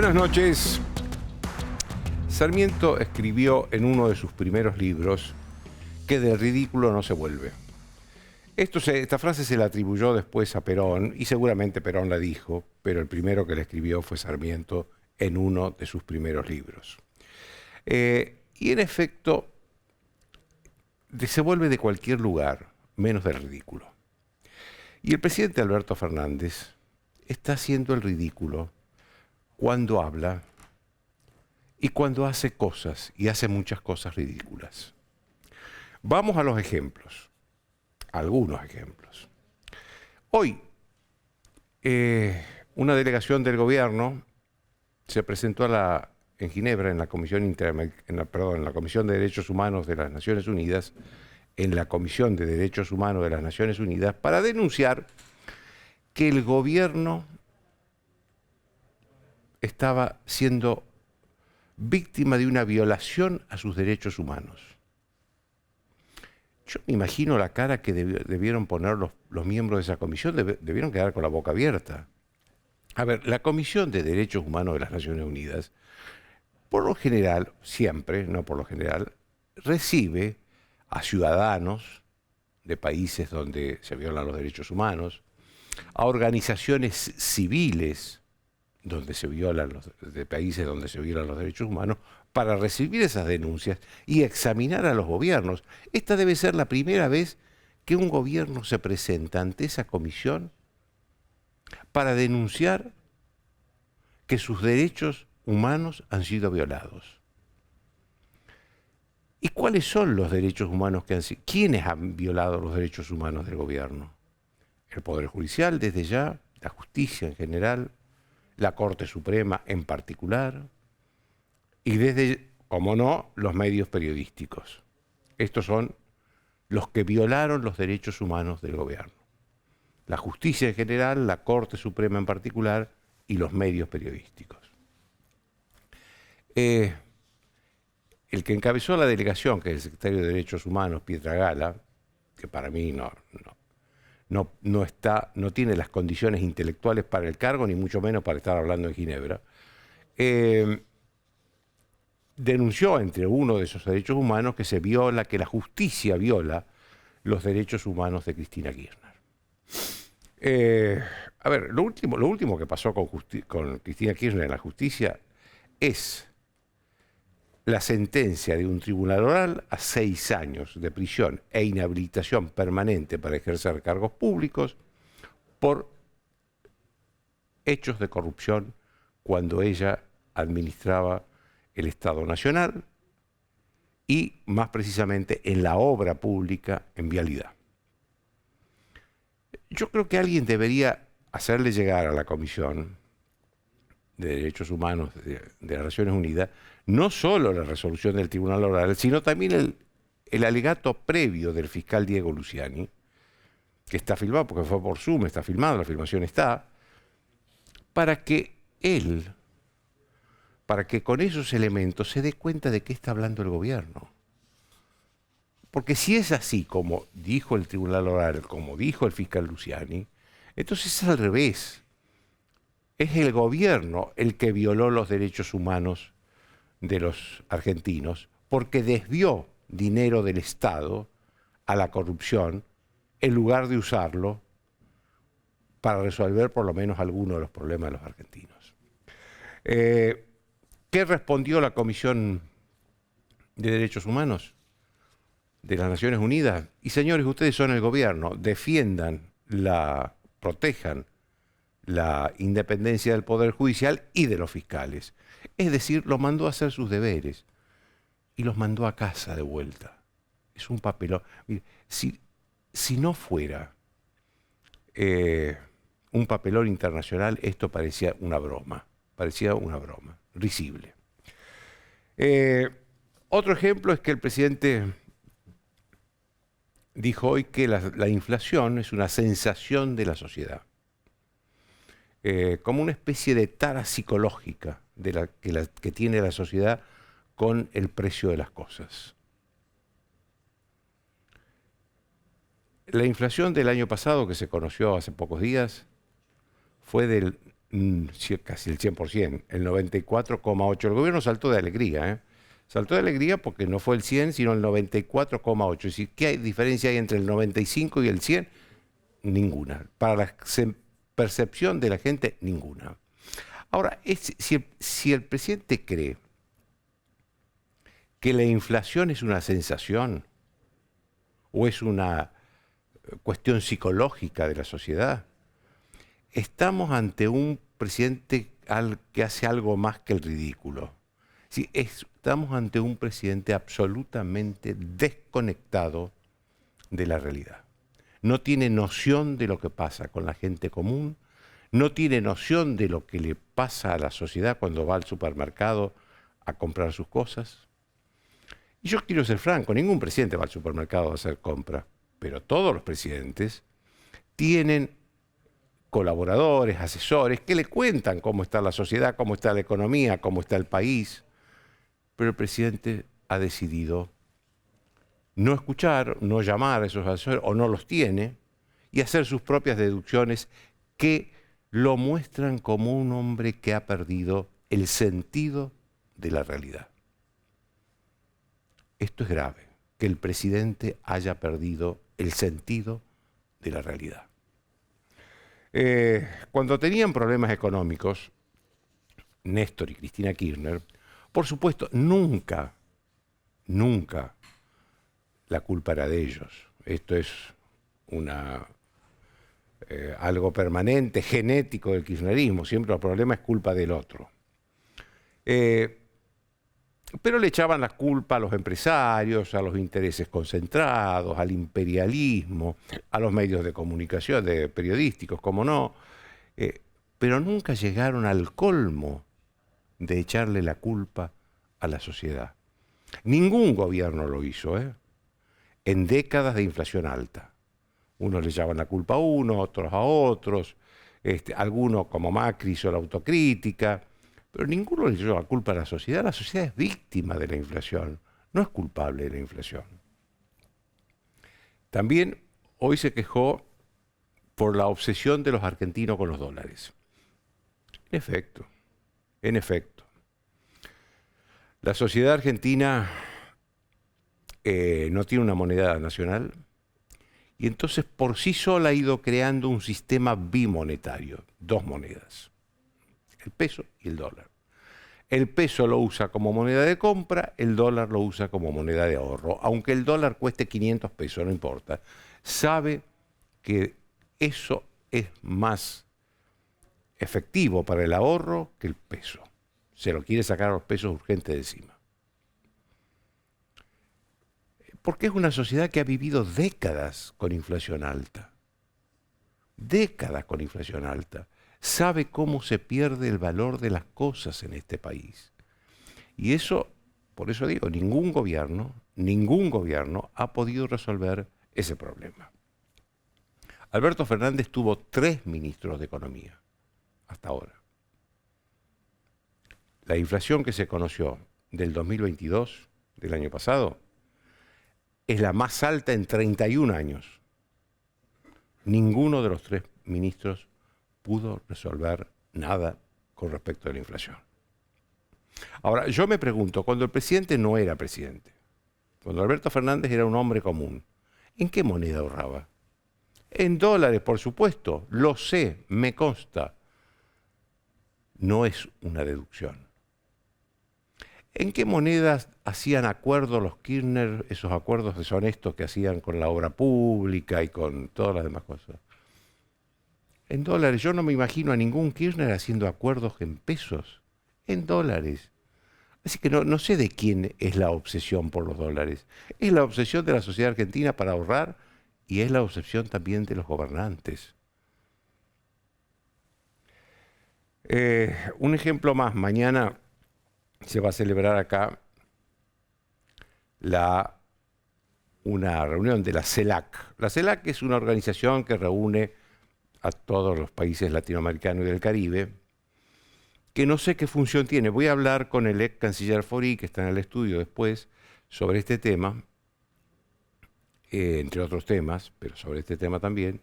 Buenas noches. Sarmiento escribió en uno de sus primeros libros que del ridículo no se vuelve. Esta frase se la atribuyó después a Perón, y seguramente Perón la dijo, pero el primero que la escribió fue Sarmiento en uno de sus primeros libros. Y en efecto, se vuelve de cualquier lugar, menos del ridículo. Y el presidente Alberto Fernández está haciendo el ridículo cuando habla y cuando hace cosas, y hace muchas cosas ridículas. Vamos a los ejemplos, algunos ejemplos. Hoy, una delegación del gobierno se presentó en Ginebra, en la Comisión de Derechos Humanos de las Naciones Unidas, en la Comisión de Derechos Humanos de las Naciones Unidas, para denunciar que el gobierno estaba siendo víctima de una violación a sus derechos humanos. Yo me imagino la cara que debieron poner los miembros de esa comisión, debieron quedar con la boca abierta. A ver, la Comisión de Derechos Humanos de las Naciones Unidas, por lo general, siempre, no por lo general, recibe a ciudadanos de países donde se violan los derechos humanos, a organizaciones civiles de países donde se violan los derechos humanos, para recibir esas denuncias y examinar a los gobiernos. Esta debe ser la primera vez que un gobierno se presenta ante esa comisión para denunciar que sus derechos humanos han sido violados. ¿Y cuáles son los derechos humanos que han sido? ¿Quiénes han violado los derechos humanos del gobierno? El Poder Judicial desde ya, la justicia en general, la Corte Suprema en particular, y desde, como no, los medios periodísticos. Estos son los que violaron los derechos humanos del gobierno. La justicia en general, la Corte Suprema en particular y los medios periodísticos. El que encabezó la delegación, que es el secretario de Derechos Humanos, Pietragala, que para mí no tiene las condiciones intelectuales para el cargo, ni mucho menos para estar hablando en Ginebra, denunció entre uno de esos derechos humanos que la justicia viola los derechos humanos de Cristina Kirchner. A ver, lo último que pasó con Cristina Kirchner en la justicia es la sentencia de un tribunal oral a 6 años de prisión e inhabilitación permanente para ejercer cargos públicos por hechos de corrupción cuando ella administraba el Estado Nacional y, más precisamente, en la obra pública en vialidad. Yo creo que alguien debería hacerle llegar a la Comisión de Derechos Humanos de las Naciones Unidas no solo la resolución del Tribunal Oral, sino también el alegato previo del fiscal Diego Luciani, que está filmado, porque fue por Zoom, está filmado, la filmación está, para que con esos elementos se dé cuenta de qué está hablando el gobierno. Porque si es así como dijo el Tribunal Oral, como dijo el fiscal Luciani, entonces es al revés. Es el gobierno el que violó los derechos humanos de los argentinos porque desvió dinero del Estado a la corrupción en lugar de usarlo para resolver por lo menos algunos de los problemas de los argentinos. ¿Qué respondió la Comisión de Derechos Humanos de las Naciones Unidas? Y señores, ustedes son el gobierno, protejan la independencia del Poder Judicial y de los fiscales. Es decir, los mandó a hacer sus deberes y los mandó a casa de vuelta. Es un papelón. Mire, si no fuera un papelón internacional, esto parecía una broma, risible. Otro ejemplo es que el presidente dijo hoy que la inflación es una sensación de la sociedad. Como una especie de tara psicológica que tiene la sociedad con el precio de las cosas. La inflación del año pasado, que se conoció hace pocos días, fue del casi el 100%, el 94,8%. El gobierno saltó de alegría, ¿eh? Saltó de alegría porque no fue el 100, sino el 94,8%. Es decir, ¿qué diferencia hay entre el 95 y el 100? Ninguna. Para la percepción de la gente, ninguna. Ahora, si el presidente cree que la inflación es una sensación o es una cuestión psicológica de la sociedad, estamos ante un presidente que hace algo más que el ridículo. Sí, estamos ante un presidente absolutamente desconectado de la realidad. No tiene noción de lo que pasa con la gente común, no tiene noción de lo que le pasa a la sociedad cuando va al supermercado a comprar sus cosas. Y yo quiero ser franco, ningún presidente va al supermercado a hacer compras, pero todos los presidentes tienen colaboradores, asesores, que le cuentan cómo está la sociedad, cómo está la economía, cómo está el país. Pero el presidente ha decidido no escuchar, no llamar a esos asesores, o no los tiene, y hacer sus propias deducciones que lo muestran como un hombre que ha perdido el sentido de la realidad. Esto es grave, que el presidente haya perdido el sentido de la realidad. Cuando tenían problemas económicos, Néstor y Cristina Kirchner, por supuesto, nunca la culpa era de ellos. Esto es algo permanente, genético del kirchnerismo. Siempre el problema es culpa del otro. Pero le echaban la culpa a los empresarios, a los intereses concentrados, al imperialismo, a los medios de comunicación, periodísticos, como no. Pero nunca llegaron al colmo de echarle la culpa a la sociedad. Ningún gobierno lo hizo, en décadas de inflación alta. Unos le echaban la culpa a uno, otros a otros, algunos como Macri hizo la autocrítica, pero ninguno le echó la culpa a la sociedad. La sociedad es víctima de la inflación, no es culpable de la inflación. También hoy se quejó por la obsesión de los argentinos con los dólares. En efecto, la sociedad argentina no tiene una moneda nacional y entonces por sí sola ha ido creando un sistema bimonetario, dos monedas, el peso y el dólar. El peso lo usa como moneda de compra, el dólar lo usa como moneda de ahorro. Aunque el dólar cueste 500 pesos, no importa. Sabe que eso es más efectivo para el ahorro que el peso. Se lo quiere sacar a los pesos urgentes de encima. Porque es una sociedad que ha vivido décadas con inflación alta. Décadas con inflación alta. Sabe cómo se pierde el valor de las cosas en este país. Y eso, por eso digo, ningún gobierno ha podido resolver ese problema. Alberto Fernández tuvo 3 ministros de Economía hasta ahora. La inflación que se conoció del 2022, del año pasado, es la más alta en 31 años. Ninguno de los 3 ministros pudo resolver nada con respecto a la inflación. Ahora, yo me pregunto, cuando el presidente no era presidente, cuando Alberto Fernández era un hombre común, ¿en qué moneda ahorraba? En dólares, por supuesto, lo sé, me consta. No es una deducción. ¿En qué monedas hacían acuerdos los Kirchner, esos acuerdos deshonestos que hacían con la obra pública y con todas las demás cosas? En dólares. Yo no me imagino a ningún Kirchner haciendo acuerdos en pesos, en dólares. Así que no sé de quién es la obsesión por los dólares. Es la obsesión de la sociedad argentina para ahorrar y es la obsesión también de los gobernantes. Un ejemplo más. Mañana se va a celebrar acá una reunión de la CELAC. La CELAC es una organización que reúne a todos los países latinoamericanos y del Caribe, que no sé qué función tiene. Voy a hablar con el ex canciller Faurí, que está en el estudio después, sobre este tema, entre otros temas, pero sobre este tema también.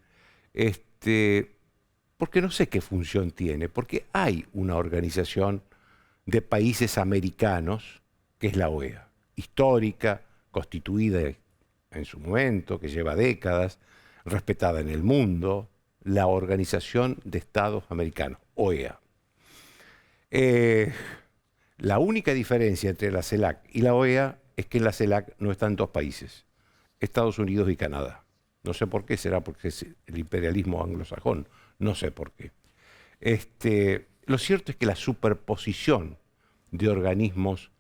porque no sé qué función tiene, porque hay una organización de países americanos, que es la OEA, histórica, constituida en su momento, que lleva décadas, respetada en el mundo, la Organización de Estados Americanos, OEA. Eh, la única diferencia entre la CELAC y la OEA es que en la CELAC no están dos países, Estados Unidos y Canadá. No sé por qué, será porque es el imperialismo anglosajón, no sé por qué. Lo cierto es que la superposición de organismos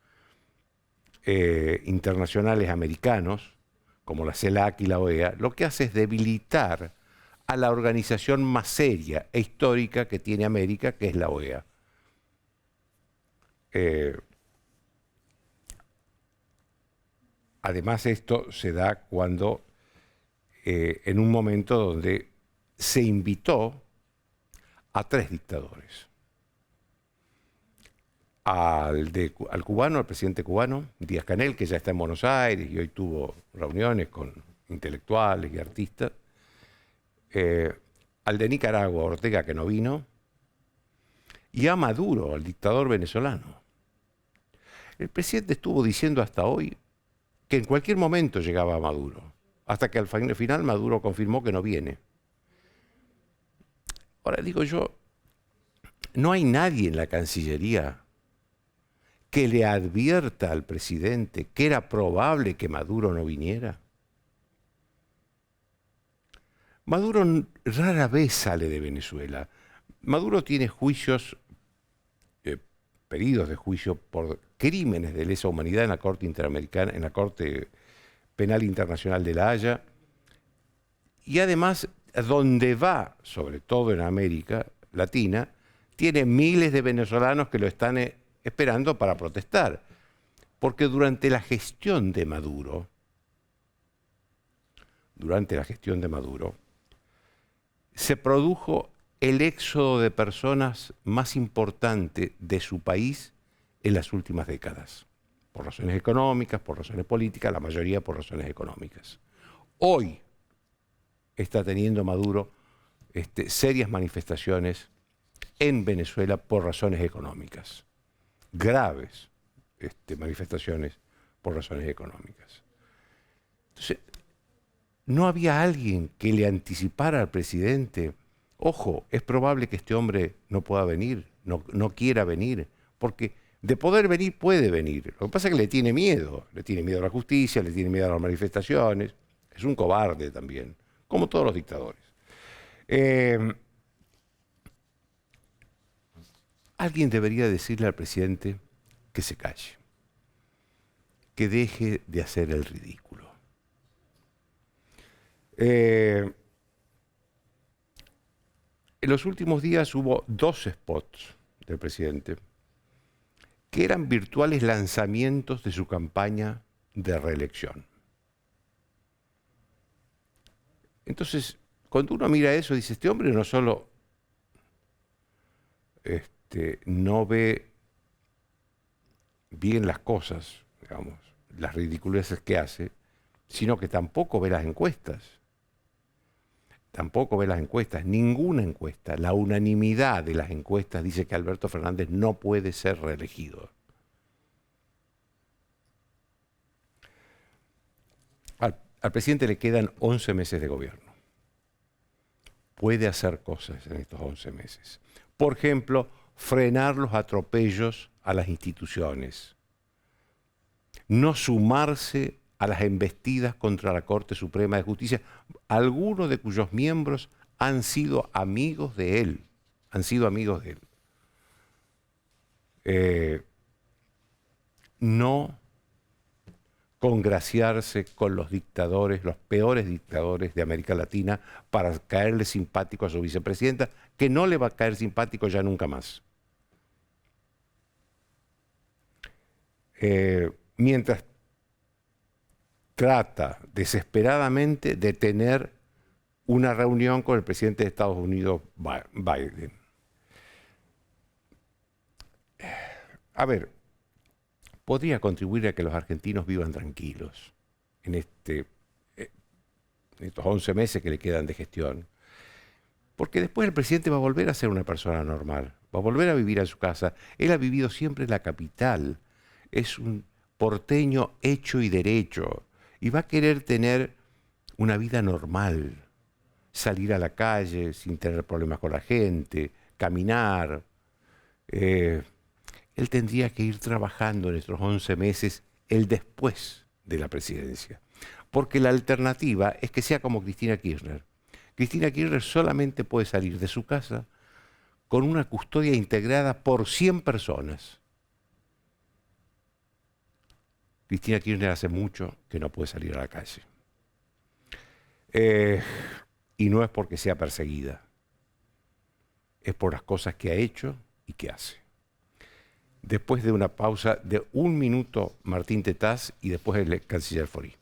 internacionales americanos, como la CELAC y la OEA, lo que hace es debilitar a la organización más seria e histórica que tiene América, que es la OEA. Además, esto se da cuando, en un momento donde se invitó a tres dictadores. Al cubano, al presidente cubano, Díaz-Canel, que ya está en Buenos Aires y hoy tuvo reuniones con intelectuales y artistas. Al de Nicaragua, Ortega, que no vino. Y a Maduro, al dictador venezolano. El presidente estuvo diciendo hasta hoy que en cualquier momento llegaba a Maduro, hasta que al final Maduro confirmó que no viene. Ahora digo yo, no hay nadie en la Cancillería que le advierta al presidente que era probable que Maduro no viniera. Maduro rara vez sale de Venezuela. Maduro tiene juicios, pedidos de juicio por crímenes de lesa humanidad en la Corte Interamericana, en la Corte Penal Internacional de La Haya, y además, donde va, sobre todo en América Latina, tiene miles de venezolanos que lo están esperando para protestar. Porque durante la gestión de Maduro, se produjo el éxodo de personas más importante de su país en las últimas décadas. Por razones económicas, por razones políticas, la mayoría por razones económicas. Hoy está teniendo Maduro serias manifestaciones en Venezuela por razones económicas. Graves manifestaciones por razones económicas. Entonces, no había alguien que le anticipara al presidente, ojo, es probable que este hombre no pueda venir, no quiera venir, porque de poder venir puede venir. Lo que pasa es que le tiene miedo a la justicia, le tiene miedo a las manifestaciones, es un cobarde también, como todos los dictadores. Alguien debería decirle al presidente que se calle, que deje de hacer el ridículo. En los últimos días hubo 2 spots del presidente que eran virtuales lanzamientos de su campaña de reelección. Entonces, cuando uno mira eso, dice, este hombre no solo no ve bien las cosas, digamos, las ridiculeces que hace, sino que tampoco ve las encuestas. Ninguna encuesta, la unanimidad de las encuestas dice que Alberto Fernández no puede ser reelegido. Al presidente le quedan 11 meses de gobierno. Puede hacer cosas en estos 11 meses. Por ejemplo, frenar los atropellos a las instituciones. No sumarse a las embestidas contra la Corte Suprema de Justicia, algunos de cuyos miembros han sido amigos de él. No congraciarse con los dictadores, los peores dictadores de América Latina, para caerle simpático a su vicepresidenta, que no le va a caer simpático ya nunca más. Mientras trata desesperadamente de tener una reunión con el presidente de Estados Unidos, Biden. A ver, podría contribuir a que los argentinos vivan tranquilos en estos 11 meses que le quedan de gestión. Porque después el presidente va a volver a ser una persona normal, va a volver a vivir en su casa. Él ha vivido siempre en la capital, es un porteño hecho y derecho, y va a querer tener una vida normal, salir a la calle sin tener problemas con la gente, caminar. Él tendría que ir trabajando en estos 11 meses el después de la presidencia, porque la alternativa es que sea como Cristina Kirchner. Cristina Kirchner solamente puede salir de su casa con una custodia integrada por 100 personas. Cristina Kirchner hace mucho que no puede salir a la calle. Y no es porque sea perseguida, es por las cosas que ha hecho y que hace. Después de una pausa de 1 minuto, Martín Tetaz y después el canciller Forí.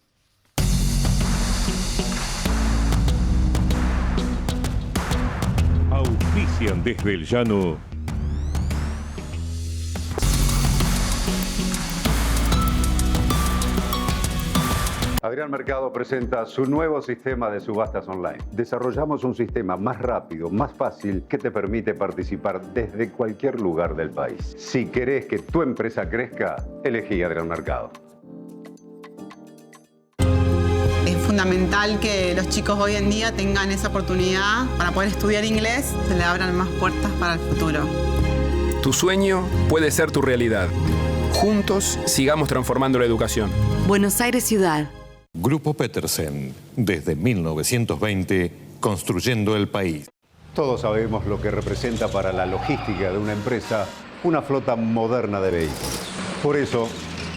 Auspician desde el llano. Adrián Mercado presenta su nuevo sistema de subastas online. Desarrollamos un sistema más rápido, más fácil, que te permite participar desde cualquier lugar del país. Si querés que tu empresa crezca, elegí Adrián Mercado. Es fundamental que los chicos hoy en día tengan esa oportunidad para poder estudiar inglés, se le abran más puertas para el futuro. Tu sueño puede ser tu realidad. Juntos sigamos transformando la educación. Buenos Aires Ciudad. Grupo Petersen, desde 1920, construyendo el país. Todos sabemos lo que representa para la logística de una empresa una flota moderna de vehículos. Por eso,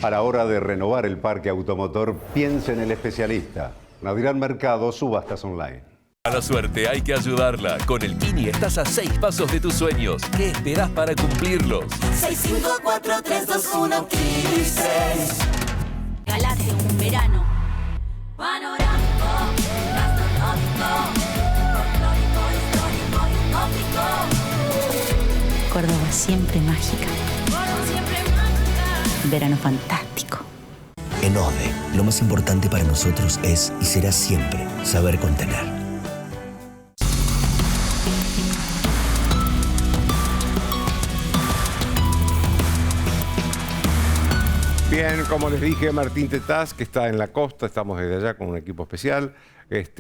a la hora de renovar el parque automotor, piense en el especialista. Adrián Mercado, subastas online. A la suerte hay que ayudarla. Con el Kini estás a 6 pasos de tus sueños. ¿Qué esperás para cumplirlos? 6, 5, 4, 3, 2, 1, Kini 6. Regalate un verano panorámico, gastronómico, folclórico, histórico y utópico. Córdoba siempre mágica. Córdoba siempre mágica. Verano fantástico. En OSDE, lo más importante para nosotros es y será siempre saber contener. Bien, como les dije, Martín Tetaz, que está en la costa, estamos desde allá con un equipo especial.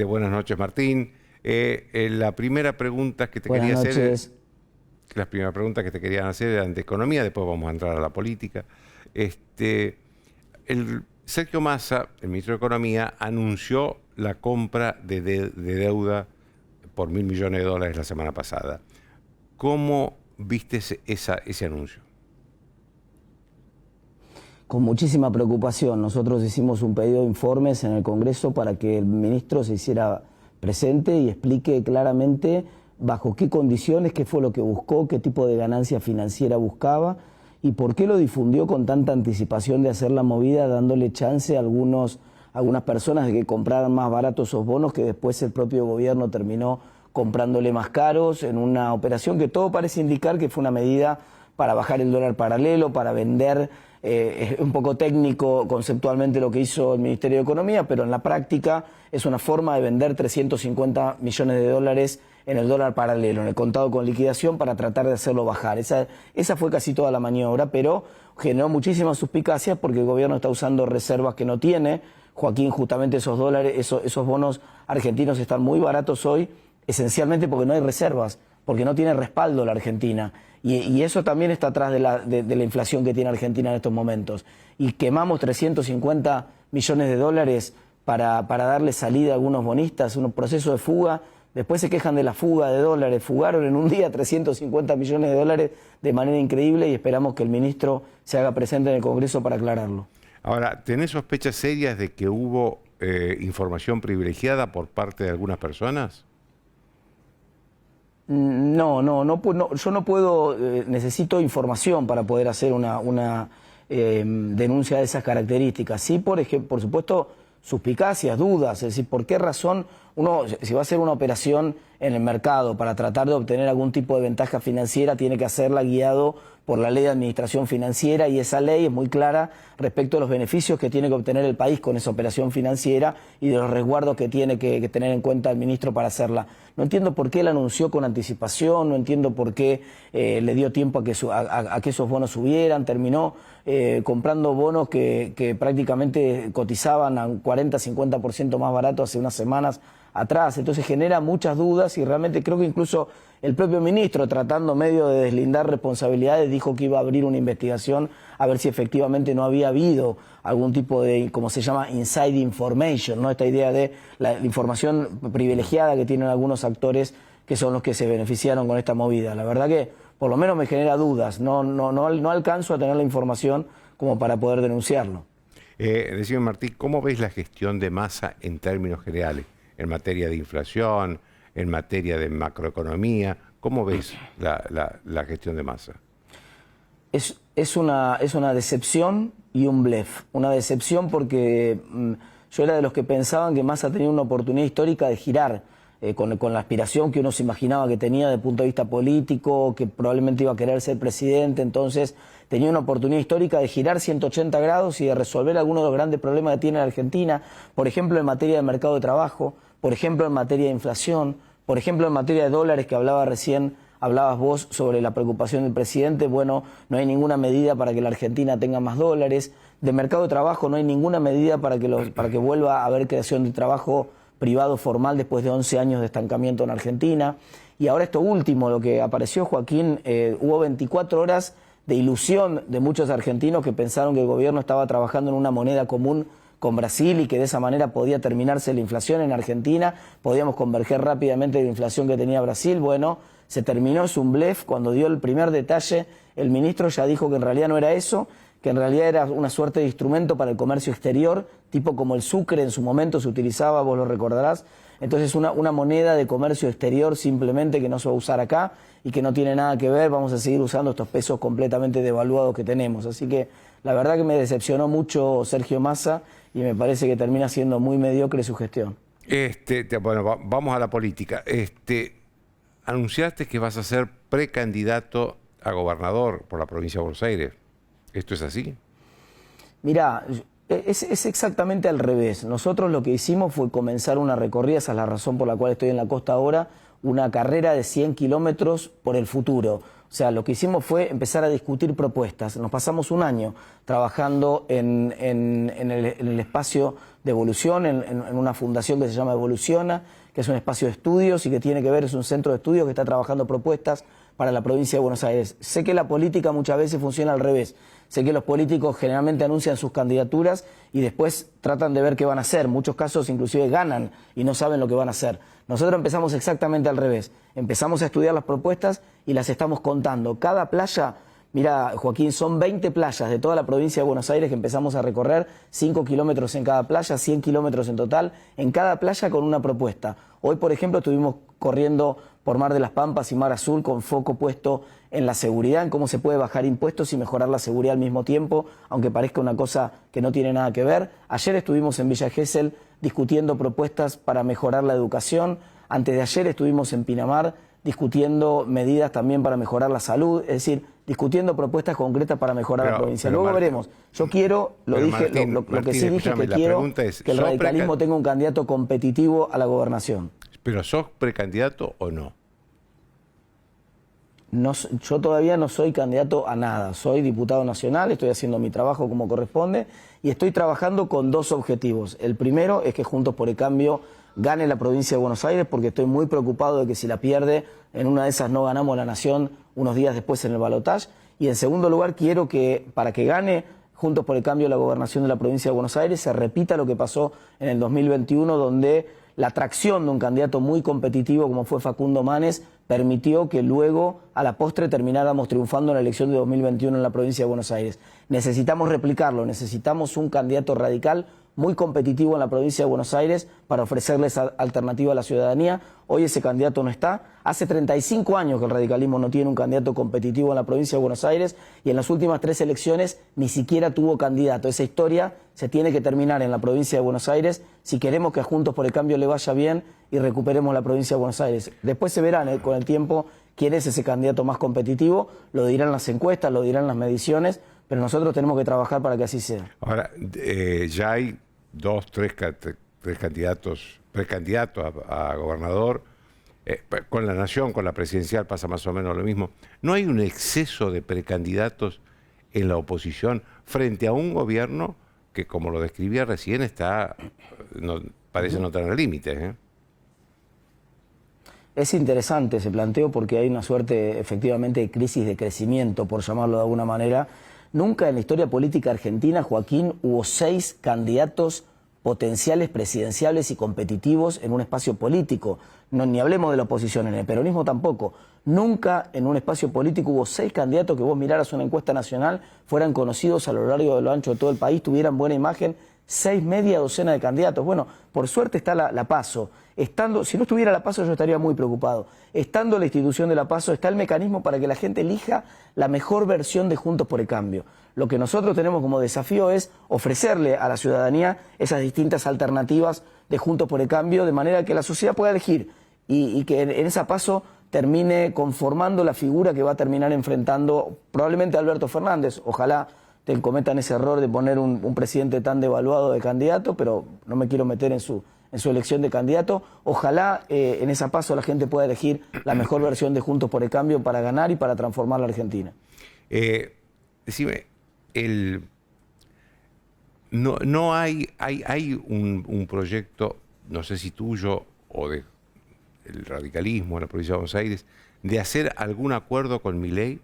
Buenas noches, Martín. La primera pregunta que te quería hacer... Las primeras preguntas que te querían hacer eran de economía, después vamos a entrar a la política. Sergio Massa, el ministro de Economía, anunció la compra de deuda por $1.000 millones la semana pasada. ¿Cómo viste ese anuncio? Con muchísima preocupación. Nosotros hicimos un pedido de informes en el Congreso para que el ministro se hiciera presente y explique claramente bajo qué condiciones, qué fue lo que buscó, qué tipo de ganancia financiera buscaba y por qué lo difundió con tanta anticipación de hacer la movida, dándole chance a algunas personas de que compraran más baratos esos bonos que después el propio gobierno terminó comprándole más caros en una operación que todo parece indicar que fue una medida para bajar el dólar paralelo, para vender. Es un poco técnico conceptualmente lo que hizo el Ministerio de Economía, pero en la práctica es una forma de vender 350 millones de dólares en el dólar paralelo, en el contado con liquidación, para tratar de hacerlo bajar. Esa fue casi toda la maniobra, pero generó muchísimas suspicacias porque el gobierno está usando reservas que no tiene. Joaquín, justamente esos dólares, esos bonos argentinos están muy baratos hoy, esencialmente porque no hay reservas, porque no tiene respaldo la Argentina. Y eso también está atrás de la inflación que tiene Argentina en estos momentos. Y quemamos 350 millones de dólares para darle salida a algunos bonistas, un proceso de fuga. Después se quejan de la fuga de dólares. Fugaron en un día 350 millones de dólares de manera increíble y esperamos que el ministro se haga presente en el Congreso para aclararlo. Ahora, ¿tenés sospechas serias de que hubo información privilegiada por parte de algunas personas? No, yo no puedo, necesito información para poder hacer una denuncia de esas características. Sí, por supuesto, suspicacias, dudas, es decir, ¿por qué razón Uno, si va a hacer una operación en el mercado para tratar de obtener algún tipo de ventaja financiera, tiene que hacerla guiado por la ley de administración financiera, y esa ley es muy clara respecto a los beneficios que tiene que obtener el país con esa operación financiera y de los resguardos que tiene que tener en cuenta el ministro para hacerla. No entiendo por qué la anunció con anticipación, no entiendo por qué le dio tiempo a que esos bonos subieran, terminó comprando bonos que prácticamente cotizaban a un 40-50% más barato hace unas semanas atrás. Entonces genera muchas dudas, y realmente creo que incluso el propio ministro, tratando medio de deslindar responsabilidades, dijo que iba a abrir una investigación a ver si efectivamente no había habido algún tipo de, como se llama, inside information, ¿no? Esta idea de la información privilegiada que tienen algunos actores que son los que se beneficiaron con esta movida. La verdad que por lo menos me genera dudas, no alcanzo a tener la información como para poder denunciarlo. Decime, Martín, ¿cómo ves la gestión de Massa en términos generales? En materia de inflación, en materia de macroeconomía, ¿cómo ves la gestión de Massa? Es una decepción y un blef. Una decepción porque yo era de los que pensaban que Massa tenía una oportunidad histórica de girar con la aspiración que uno se imaginaba que tenía desde el punto de vista político, que probablemente iba a querer ser presidente. Entonces tenía una oportunidad histórica de girar 180 grados y de resolver algunos de los grandes problemas que tiene la Argentina, por ejemplo en materia de mercado de trabajo, por ejemplo en materia de inflación, por ejemplo en materia de dólares, que hablabas vos sobre la preocupación del presidente. Bueno, no hay ninguna medida para que la Argentina tenga más dólares. De mercado de trabajo no hay ninguna medida para que vuelva a haber creación de trabajo privado formal después de 11 años de estancamiento en Argentina. Y ahora esto último, lo que apareció, Joaquín, hubo 24 horas de ilusión de muchos argentinos que pensaron que el gobierno estaba trabajando en una moneda común con Brasil y que de esa manera podía terminarse la inflación en Argentina, podíamos converger rápidamente de la inflación que tenía Brasil. Bueno, se terminó, es un blef. Cuando dio el primer detalle, el ministro ya dijo que en realidad no era eso, que en realidad era una suerte de instrumento para el comercio exterior, tipo como el sucre en su momento se utilizaba, vos lo recordarás. Entonces una moneda de comercio exterior simplemente que no se va a usar acá y que no tiene nada que ver, vamos a seguir usando estos pesos completamente devaluados que tenemos. Así que la verdad que me decepcionó mucho Sergio Massa y me parece que termina siendo muy mediocre su gestión. Bueno, vamos a la política. Anunciaste que vas a ser precandidato a gobernador por la provincia de Buenos Aires. ¿Esto es así? Mirá, es exactamente al revés. Nosotros lo que hicimos fue comenzar una recorrida, esa es la razón por la cual estoy en la costa ahora, una carrera de 100 kilómetros por el futuro. O sea, lo que hicimos fue empezar a discutir propuestas. Nos pasamos un año trabajando en el espacio de Evolución, en una fundación que se llama Evoluciona, que es un espacio de estudios y que tiene que ver, es un centro de estudios que está trabajando propuestas para la provincia de Buenos Aires. Sé que la política muchas veces funciona al revés. Sé que los políticos generalmente anuncian sus candidaturas y después tratan de ver qué van a hacer. En muchos casos inclusive ganan y no saben lo que van a hacer. Nosotros empezamos exactamente al revés. Empezamos a estudiar las propuestas y las estamos contando. Cada playa, mira, Joaquín, son 20 playas de toda la provincia de Buenos Aires que empezamos a recorrer, 5 kilómetros en cada playa, 100 kilómetros en total, en cada playa con una propuesta. Hoy, por ejemplo, estuvimos corriendo por Mar de las Pampas y Mar Azul con foco puesto en la seguridad, en cómo se puede bajar impuestos y mejorar la seguridad al mismo tiempo, aunque parezca una cosa que no tiene nada que ver. Ayer estuvimos en Villa Gesell discutiendo propuestas para mejorar la educación. Antes de ayer estuvimos en Pinamar discutiendo medidas también para mejorar la salud, es decir, discutiendo propuestas concretas para mejorar la provincia. Luego veremos. Yo quiero, lo que sí dije que quiero, que el radicalismo tenga un candidato competitivo a la gobernación. ¿Pero sos precandidato o no? No, yo todavía no soy candidato a nada. Soy diputado nacional, estoy haciendo mi trabajo como corresponde y estoy trabajando con dos objetivos. El primero es que Juntos por el Cambio gane la provincia de Buenos Aires, porque estoy muy preocupado de que si la pierde, en una de esas no ganamos la nación unos días después en el balotaje. Y en segundo lugar, quiero que para que gane Juntos por el Cambio la gobernación de la provincia de Buenos Aires, se repita lo que pasó en el 2021, donde la atracción de un candidato muy competitivo como fue Facundo Manes permitió que luego a la postre termináramos triunfando en la elección de 2021 en la provincia de Buenos Aires. Necesitamos replicarlo, necesitamos un candidato radical muy competitivo en la provincia de Buenos Aires para ofrecerle esa alternativa a la ciudadanía. Hoy ese candidato no está. Hace 35 años que el radicalismo no tiene un candidato competitivo en la provincia de Buenos Aires y en las últimas 3 elecciones ni siquiera tuvo candidato. Esa historia se tiene que terminar en la provincia de Buenos Aires si queremos que a Juntos por el Cambio le vaya bien y recuperemos la provincia de Buenos Aires. Después se verán con el tiempo quién es ese candidato más competitivo, lo dirán las encuestas, lo dirán las mediciones, pero nosotros tenemos que trabajar para que así sea. Ahora, ya hay 2, 3 precandidatos a gobernador. Con la Nación, con la presidencial pasa más o menos lo mismo. ¿No hay un exceso de precandidatos en la oposición frente a un gobierno que, como lo describía recién, parece no tener límites? Es interesante ese planteo porque hay una suerte efectivamente de crisis de crecimiento, por llamarlo de alguna manera. Nunca en la historia política argentina, Joaquín, hubo 6 candidatos potenciales presidenciales y competitivos en un espacio político. No, ni hablemos de la oposición, en el peronismo tampoco. Nunca en un espacio político hubo 6 candidatos que vos miraras una encuesta nacional, fueran conocidos a lo largo de lo ancho de todo el país, tuvieran buena imagen, 6 media docena de candidatos. Bueno, por suerte está la PASO. Si no estuviera la PASO yo estaría muy preocupado. Estando la institución de la PASO está el mecanismo para que la gente elija la mejor versión de Juntos por el Cambio. Lo que nosotros tenemos como desafío es ofrecerle a la ciudadanía esas distintas alternativas de Juntos por el Cambio, de manera que la sociedad pueda elegir y que en esa PASO termine conformando la figura que va a terminar enfrentando probablemente a Alberto Fernández. Ojalá te cometan ese error de poner un presidente tan devaluado de candidato, pero no me quiero meter en su elección de candidato. Ojalá en esa PASO la gente pueda elegir la mejor versión de Juntos por el Cambio para ganar y para transformar la Argentina. Decime, no hay un proyecto, no sé si tuyo o del radicalismo en la provincia de Buenos Aires, de hacer algún acuerdo con Milei.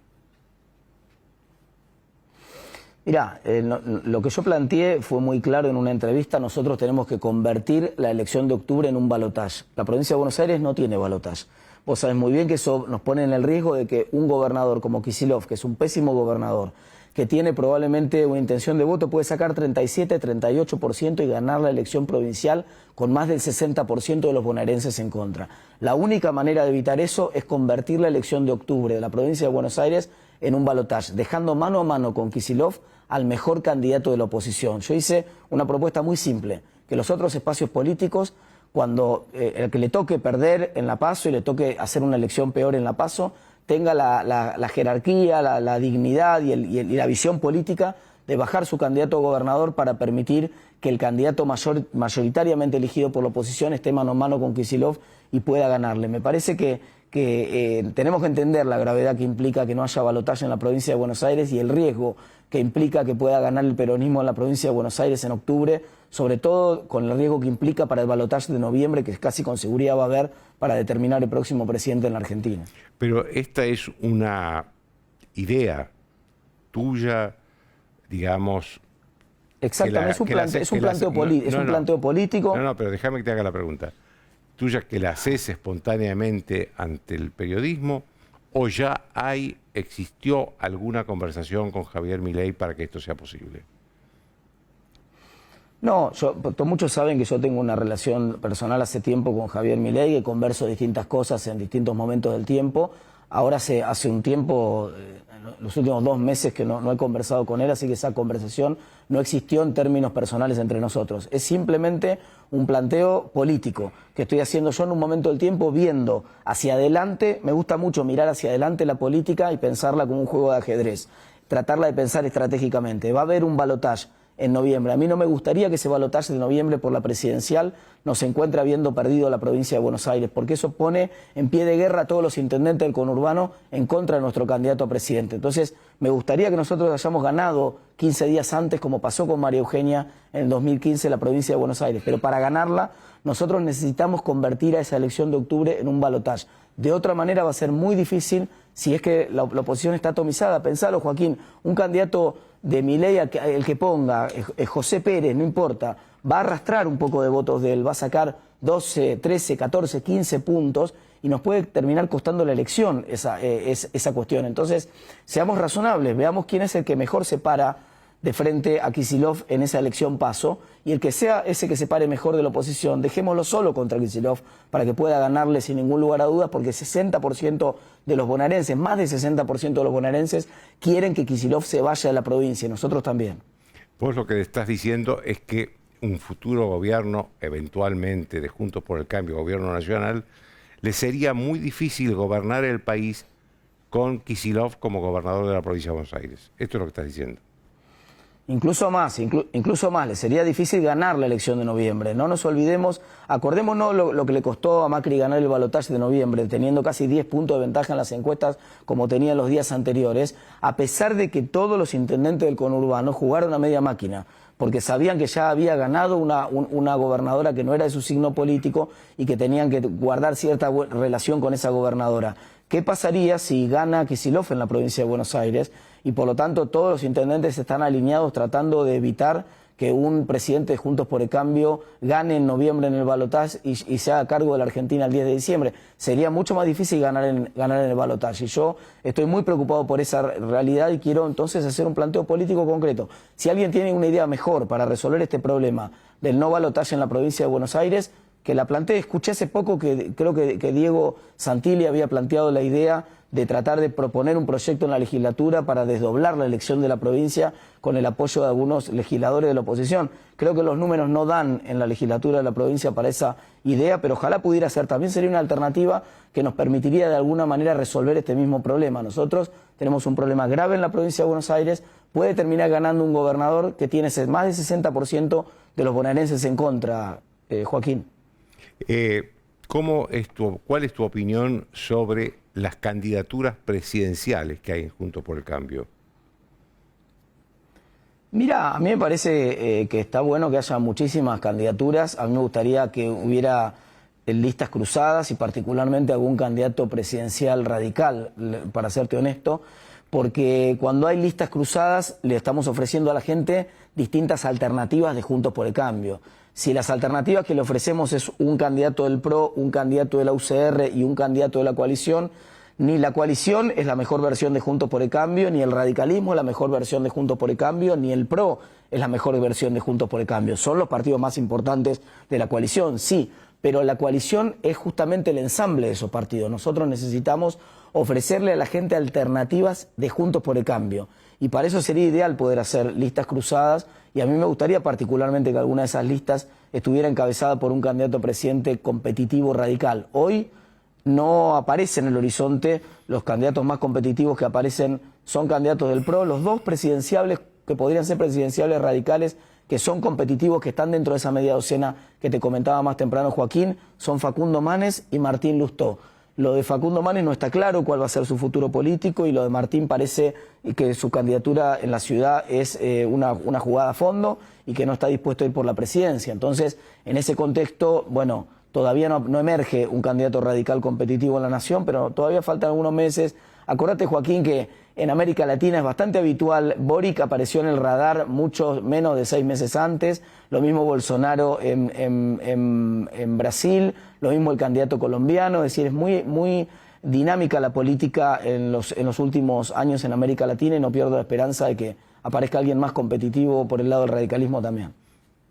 Mirá, lo que yo planteé fue muy claro en una entrevista. Nosotros tenemos que convertir la elección de octubre en un balotaje. La provincia de Buenos Aires no tiene balotaje. Vos sabés muy bien que eso nos pone en el riesgo de que un gobernador como Kicillof, que es un pésimo gobernador, que tiene probablemente una intención de voto, puede sacar 37, 38% y ganar la elección provincial con más del 60% de los bonaerenses en contra. La única manera de evitar eso es convertir la elección de octubre de la provincia de Buenos Aires en un balotaje, dejando mano a mano con Kicillof al mejor candidato de la oposición. Yo hice una propuesta muy simple, que los otros espacios políticos, cuando el que le toque perder en la PASO y le toque hacer una elección peor en la PASO, tenga la jerarquía, la dignidad y la visión política de bajar su candidato a gobernador para permitir que el candidato mayoritariamente elegido por la oposición esté mano a mano con Kicillof y pueda ganarle. Me parece que tenemos que entender la gravedad que implica que no haya balotaje en la provincia de Buenos Aires y el riesgo que implica que pueda ganar el peronismo en la provincia de Buenos Aires en octubre, sobre todo con el riesgo que implica para el balotaje de noviembre, que casi con seguridad va a haber para determinar el próximo presidente en la Argentina. Pero esta es una idea tuya, digamos... Exactamente, es un planteo político. No, pero déjame que te haga la pregunta. ¿Tuya que la haces espontáneamente ante el periodismo o ya existió alguna conversación con Javier Milei para que esto sea posible? No, muchos saben que yo tengo una relación personal hace tiempo con Javier Milei, que converso distintas cosas en distintos momentos del tiempo. Ahora hace un tiempo, los últimos 2 meses que no he conversado con él, así que esa conversación no existió en términos personales entre nosotros. Es simplemente un planteo político que estoy haciendo yo en un momento del tiempo viendo hacia adelante. Me gusta mucho mirar hacia adelante la política y pensarla como un juego de ajedrez, tratarla de pensar estratégicamente. Va a haber un balotaje en noviembre. A mí no me gustaría que ese balotaje de noviembre por la presidencial nos encuentre habiendo perdido la provincia de Buenos Aires, porque eso pone en pie de guerra a todos los intendentes del conurbano en contra de nuestro candidato a presidente. Entonces, me gustaría que nosotros hayamos ganado 15 días antes, como pasó con María Eugenia en el 2015 en la provincia de Buenos Aires. Pero para ganarla, nosotros necesitamos convertir a esa elección de octubre en un balotaje. De otra manera va a ser muy difícil si es que la oposición está atomizada. Pensalo, Joaquín, un candidato de Milei, el que ponga, José Pérez, no importa, va a arrastrar un poco de votos de él, va a sacar 12, 13, 14, 15 puntos y nos puede terminar costando la elección esa cuestión. Entonces, seamos razonables, veamos quién es el que mejor se para de frente a Kicillof en esa elección paso, y el que sea ese que se pare mejor de la oposición, dejémoslo solo contra Kicillof para que pueda ganarle sin ningún lugar a dudas, porque 60% de los bonaerenses, más de 60% de los bonaerenses, quieren que Kicillof se vaya de la provincia, y nosotros también. Vos lo que estás diciendo es que un futuro gobierno, eventualmente de Juntos por el Cambio, gobierno nacional, le sería muy difícil gobernar el país con Kicillof como gobernador de la provincia de Buenos Aires. Esto es lo que estás diciendo. Incluso más, le sería difícil ganar la elección de noviembre. No nos olvidemos, acordémonos lo que le costó a Macri ganar el balotaje de noviembre, teniendo casi 10 puntos de ventaja en las encuestas como tenía en los días anteriores, a pesar de que todos los intendentes del conurbano jugaron a media máquina, porque sabían que ya había ganado una gobernadora que no era de su signo político y que tenían que guardar cierta relación con esa gobernadora. ¿Qué pasaría si gana Kicillof en la provincia de Buenos Aires? Y por lo tanto todos los intendentes están alineados tratando de evitar que un presidente de Juntos por el Cambio gane en noviembre en el balotaje y se haga cargo de la Argentina el 10 de diciembre. Sería mucho más difícil ganar en el balotaje. Y yo estoy muy preocupado por esa realidad y quiero entonces hacer un planteo político concreto. Si alguien tiene una idea mejor para resolver este problema del no balotaje en la provincia de Buenos Aires, que la plantee. Escuché hace poco que creo que Diego Santilli había planteado la idea de tratar de proponer un proyecto en la legislatura para desdoblar la elección de la provincia con el apoyo de algunos legisladores de la oposición. Creo que los números no dan en la legislatura de la provincia para esa idea, pero ojalá pudiera ser. También sería una alternativa que nos permitiría de alguna manera resolver este mismo problema. Nosotros tenemos un problema grave en la provincia de Buenos Aires. Puede terminar ganando un gobernador que tiene más del 60% de los bonaerenses en contra, Joaquín. ¿Cuál es tu opinión sobre las candidaturas presidenciales que hay en Juntos por el Cambio? Mira, a mí me parece que está bueno que haya muchísimas candidaturas. A mí me gustaría que hubiera listas cruzadas y particularmente algún candidato presidencial radical, para serte honesto, porque cuando hay listas cruzadas le estamos ofreciendo a la gente distintas alternativas de Juntos por el Cambio. Si las alternativas que le ofrecemos es un candidato del PRO, un candidato de la UCR y un candidato de la coalición, ni la coalición es la mejor versión de Juntos por el Cambio, ni el radicalismo es la mejor versión de Juntos por el Cambio, ni el PRO es la mejor versión de Juntos por el Cambio. Son los partidos más importantes de la coalición, sí, pero la coalición es justamente el ensamble de esos partidos. Nosotros necesitamos ofrecerle a la gente alternativas de Juntos por el Cambio. Y para eso sería ideal poder hacer listas cruzadas, y a mí me gustaría particularmente que alguna de esas listas estuviera encabezada por un candidato a presidente competitivo radical. Hoy no aparece en el horizonte, los candidatos más competitivos que aparecen son candidatos del PRO, los dos presidenciables que podrían ser presidenciables radicales, que son competitivos, que están dentro de esa media docena que te comentaba más temprano Joaquín, son Facundo Manes y Martín Lustó. Lo de Facundo Manes no está claro cuál va a ser su futuro político, y lo de Martín parece que su candidatura en la ciudad es una jugada a fondo y que no está dispuesto a ir por la presidencia. Entonces, en ese contexto, bueno, todavía no emerge un candidato radical competitivo en la nación, pero todavía faltan algunos meses. Acordate, Joaquín, que en América Latina es bastante habitual. Boric apareció en el radar mucho menos de 6 meses antes, lo mismo Bolsonaro en Brasil, lo mismo el candidato colombiano. Es decir, es muy dinámica la política en los últimos años en América Latina, y no pierdo la esperanza de que aparezca alguien más competitivo por el lado del radicalismo también.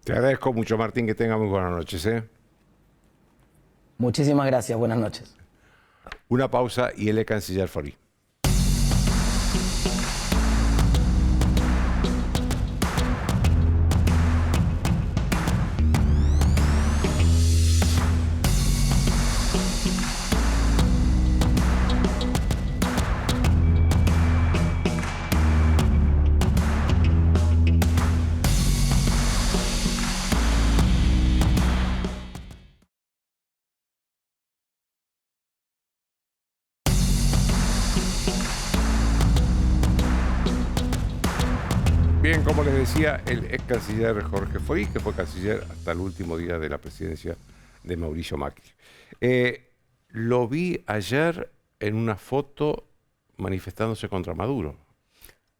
Te agradezco mucho, Martín, que tenga muy buenas noches. Muchísimas gracias, buenas noches. Una pausa y el canciller Fori. Bien, como les decía, el ex canciller Jorge Fori, que fue canciller hasta el último día de la presidencia de Mauricio Macri. Lo vi ayer en una foto manifestándose contra Maduro.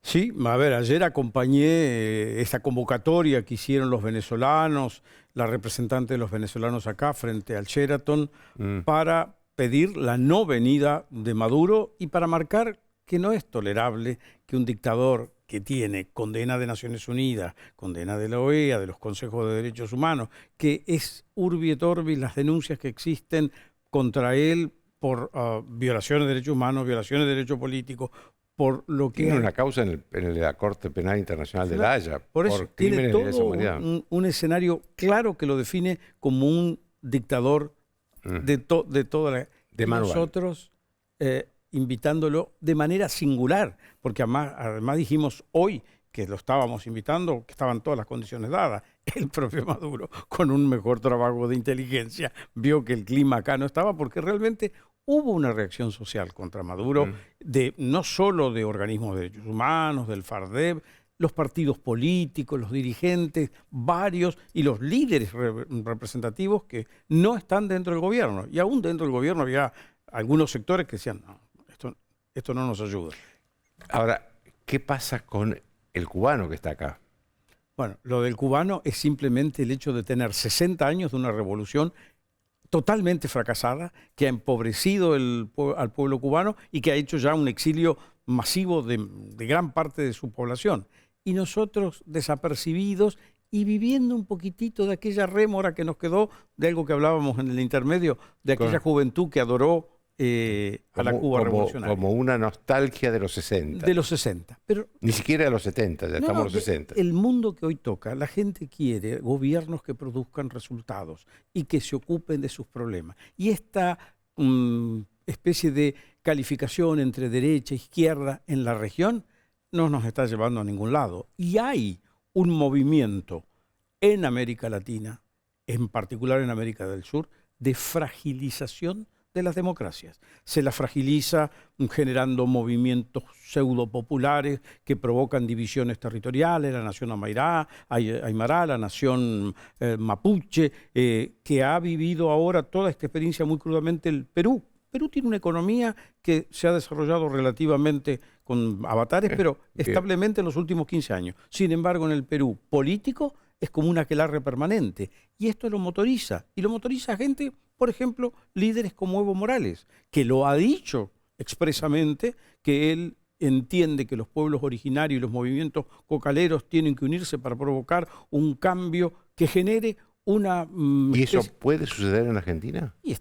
Sí, a ver, ayer acompañé esta convocatoria que hicieron los venezolanos, la representante de los venezolanos acá frente al Sheraton, para pedir la no venida de Maduro y para marcar que no es tolerable que un dictador que tiene condena de Naciones Unidas, condena de la OEA, de los Consejos de Derechos Humanos, que es urbi et orbi las denuncias que existen contra él por violaciones de derechos humanos, violaciones de derechos políticos, por lo que... Tiene una causa en la Corte Penal Internacional de La Haya, por eso, crímenes tiene de lesa todo humanidad. un escenario claro que lo define como un dictador de toda la... De manual. Nosotros invitándolo de manera singular, porque además dijimos hoy que lo estábamos invitando, que estaban todas las condiciones dadas. El propio Maduro, con un mejor trabajo de inteligencia, vio que el clima acá no estaba, porque realmente hubo una reacción social contra Maduro, no solo de organismos de derechos humanos, del FARDEB, los partidos políticos, los dirigentes, varios, y los líderes representativos que no están dentro del gobierno. Y aún dentro del gobierno había algunos sectores que decían, no, esto no nos ayuda. Ahora, ¿qué pasa con el cubano que está acá? Bueno, lo del cubano es simplemente el hecho de tener 60 años de una revolución totalmente fracasada, que ha empobrecido al pueblo cubano y que ha hecho ya un exilio masivo de gran parte de su población. Y nosotros desapercibidos y viviendo un poquitito de aquella rémora que nos quedó, de algo que hablábamos en el intermedio, de aquella juventud que adoró a la Cuba revolucionaria. Como una nostalgia de los 60. De los 60. Pero ni siquiera de los 70, ya estamos en los 60. El mundo que hoy toca, la gente quiere gobiernos que produzcan resultados y que se ocupen de sus problemas. Y esta especie de calificación entre derecha e izquierda en la región no nos está llevando a ningún lado. Y hay un movimiento en América Latina, en particular en América del Sur, de fragilización de las democracias. Se las fragiliza generando movimientos pseudopopulares que provocan divisiones territoriales, la nación Aymara, la nación mapuche, que ha vivido ahora toda esta experiencia muy crudamente el Perú. Perú tiene una economía que se ha desarrollado relativamente con avatares, pero establemente en los últimos 15 años. Sin embargo, en el Perú político es como un aquelarre permanente. Y esto lo motoriza. Y lo motoriza gente, por ejemplo, líderes como Evo Morales, que lo ha dicho expresamente, que él entiende que los pueblos originarios y los movimientos cocaleros tienen que unirse para provocar un cambio que genere una... ¿Y eso puede suceder en Argentina? Y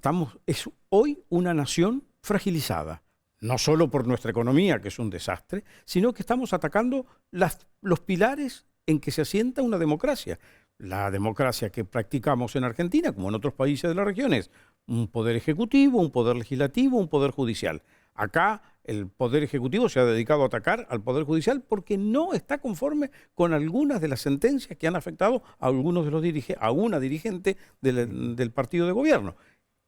es hoy una nación fragilizada, no solo por nuestra economía, que es un desastre, sino que estamos atacando los pilares en que se asienta una democracia. La democracia que practicamos en Argentina, como en otros países de la región, es un poder ejecutivo, un poder legislativo, un poder judicial. Acá el poder ejecutivo se ha dedicado a atacar al poder judicial porque no está conforme con algunas de las sentencias que han afectado a algunos de los a una dirigente del partido de gobierno.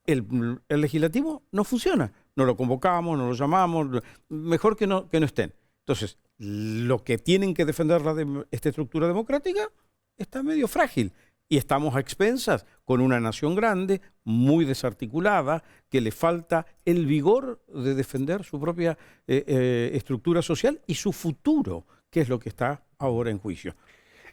El legislativo no funciona, no lo convocamos, no lo llamamos, mejor que no estén. Entonces, lo que tienen que defender esta estructura democrática está medio frágil. Y estamos a expensas con una nación grande, muy desarticulada, que le falta el vigor de defender su propia estructura social y su futuro, que es lo que está ahora en juicio.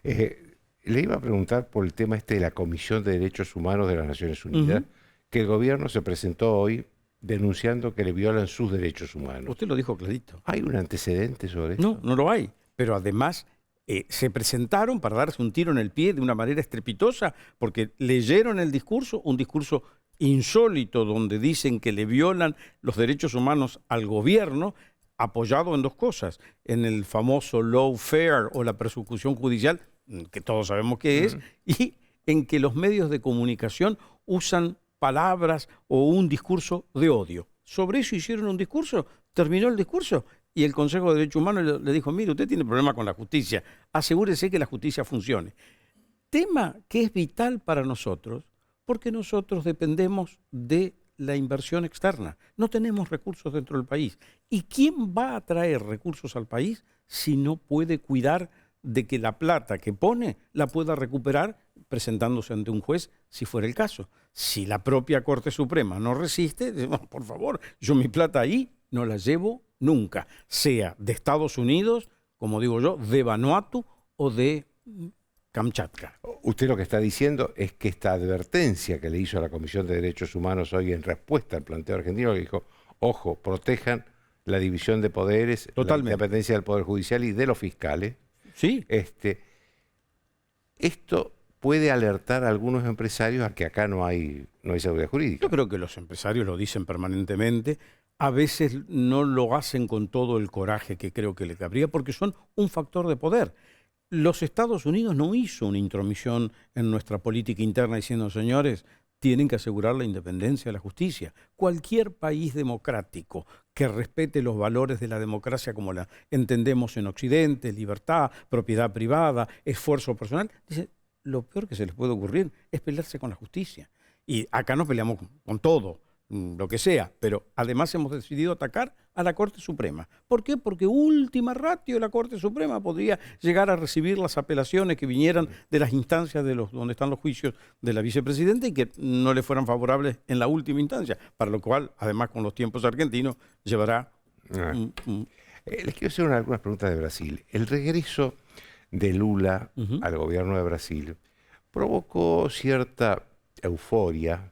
Le iba a preguntar por el tema de la Comisión de Derechos Humanos de las Naciones Unidas, que el gobierno se presentó hoy denunciando que le violan sus derechos humanos. Usted lo dijo clarito. ¿Hay un antecedente sobre eso? No, no lo hay. Pero además se presentaron para darse un tiro en el pie de una manera estrepitosa porque leyeron el discurso, un discurso insólito donde dicen que le violan los derechos humanos al gobierno, apoyado en dos cosas, en el famoso lawfare o la persecución judicial, que todos sabemos qué es, y en que los medios de comunicación usan palabras o un discurso de odio. Sobre eso hicieron un discurso, terminó el discurso y el Consejo de Derechos Humanos le dijo, mire, usted tiene problema con la justicia, asegúrese que la justicia funcione. Tema que es vital para nosotros, porque nosotros dependemos de la inversión externa. No tenemos recursos dentro del país. ¿Y quién va a traer recursos al país si no puede cuidar de que la plata que pone la pueda recuperar presentándose ante un juez si fuera el caso? Si la propia Corte Suprema no resiste, bueno, por favor, yo mi plata ahí no la llevo nunca, sea de Estados Unidos, como digo yo, de Vanuatu o de Kamchatka. Usted lo que está diciendo es que esta advertencia que le hizo a la Comisión de Derechos Humanos hoy en respuesta al planteo argentino, que dijo, ojo, protejan la división de poderes, Totalmente. la independencia del Poder Judicial y de los fiscales. Sí. Esto puede alertar a algunos empresarios a que acá no hay seguridad jurídica. Yo creo que los empresarios lo dicen permanentemente. A veces no lo hacen con todo el coraje que creo que le cabría, porque son un factor de poder. Los Estados Unidos no hizo una intromisión en nuestra política interna diciendo, señores, tienen que asegurar la independencia de la justicia. Cualquier país democrático que respete los valores de la democracia como la entendemos en Occidente, libertad, propiedad privada, esfuerzo personal, dice, lo peor que se les puede ocurrir es pelearse con la justicia. Y acá nos peleamos con todo, lo que sea, pero además hemos decidido atacar a la Corte Suprema. ¿Por qué? Porque última ratio la Corte Suprema podría llegar a recibir las apelaciones que vinieran de las instancias donde están los juicios de la vicepresidenta y que no le fueran favorables en la última instancia, para lo cual, además con los tiempos argentinos, llevará... Les quiero hacer algunas preguntas de Brasil. El regreso de Lula al gobierno de Brasil provocó cierta euforia,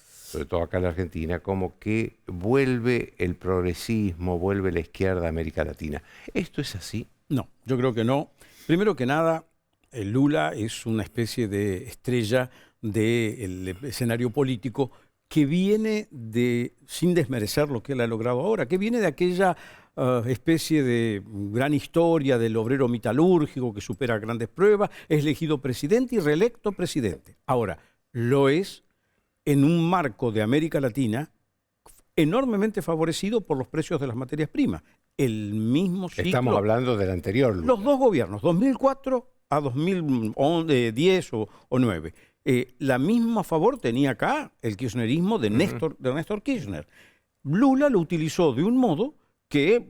sobre todo acá en la Argentina, como que vuelve el progresismo, vuelve la izquierda a América Latina. ¿Esto es así? No, yo creo que no. Primero que nada, Lula es una especie de estrella del escenario político que viene de, sin desmerecer lo que él ha logrado ahora, que viene de aquella especie de gran historia del obrero metalúrgico que supera grandes pruebas, es elegido presidente y reelecto presidente. Ahora, lo es en un marco de América Latina enormemente favorecido por los precios de las materias primas. El mismo ciclo... Estamos hablando del anterior Lula. Los dos gobiernos, 2004 a 2010 o 2009. La misma favor tenía acá el kirchnerismo de Néstor Kirchner. Lula lo utilizó de un modo que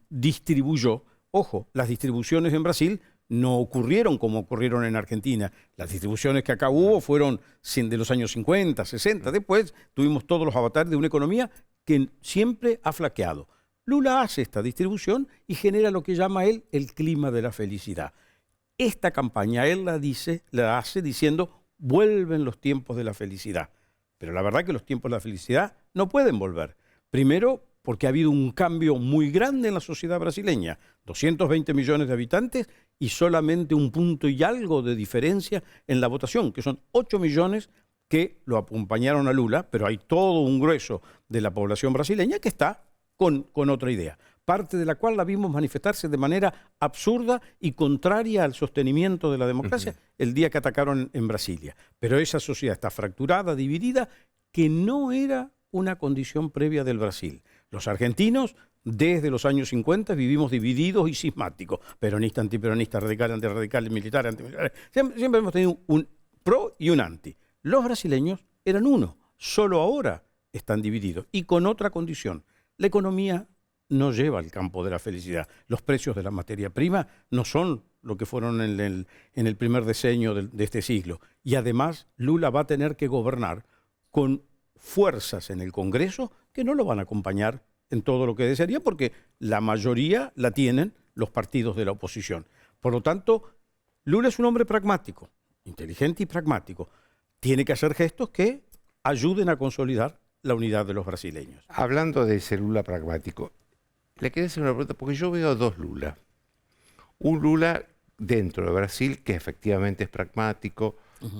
distribuyó. Ojo, las distribuciones en Brasil no ocurrieron como ocurrieron en Argentina. Las distribuciones que acá hubo fueron de los años 50, 60. Después tuvimos todos los avatares de una economía que siempre ha flaqueado. Lula hace esta distribución y genera lo que llama él el clima de la felicidad. Esta campaña él la hace diciendo, vuelven los tiempos de la felicidad. Pero la verdad que los tiempos de la felicidad no pueden volver. Primero, porque ha habido un cambio muy grande en la sociedad brasileña. 220 millones de habitantes y solamente un punto y algo de diferencia en la votación, que son 8 millones que lo acompañaron a Lula, pero hay todo un grueso de la población brasileña que está con otra idea, parte de la cual la vimos manifestarse de manera absurda y contraria al sostenimiento de la democracia el día que atacaron en Brasilia. Pero esa sociedad está fracturada, dividida, que no era una condición previa del Brasil. Los argentinos, desde los años 50, vivimos divididos y cismáticos. Peronista, antiperonista, radical, antirradical, militar, antimilitar. Siempre hemos tenido un pro y un anti. Los brasileños eran uno. Solo ahora están divididos. Y con otra condición. La economía no lleva al campo de la felicidad. Los precios de la materia prima no son lo que fueron en el primer decenio de este siglo. Y además, Lula va a tener que gobernar con fuerzas en el Congreso que no lo van a acompañar en todo lo que desearía, porque la mayoría la tienen los partidos de la oposición. Por lo tanto, Lula es un hombre pragmático, inteligente y pragmático. Tiene que hacer gestos que ayuden a consolidar la unidad de los brasileños. Hablando de ese Lula pragmático, le quería hacer una pregunta, porque yo veo dos Lula. Un Lula dentro de Brasil que efectivamente es pragmático,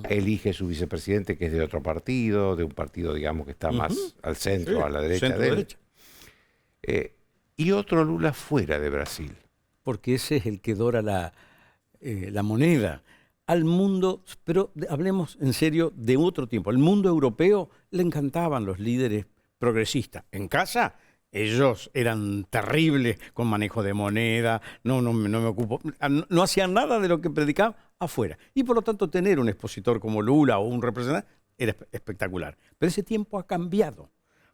elige su vicepresidente que es de otro partido, de un partido, digamos, que está más al centro, a la derecha de él. Y otro Lula fuera de Brasil. Porque ese es el que dora la moneda al mundo, pero hablemos en serio de otro tiempo. Al mundo europeo le encantaban los líderes progresistas. En casa, ellos eran terribles con manejo de moneda, no me ocupo, no hacían nada de lo que predicaban afuera. Y por lo tanto tener un expositor como Lula o un representante era espectacular. Pero ese tiempo ha cambiado,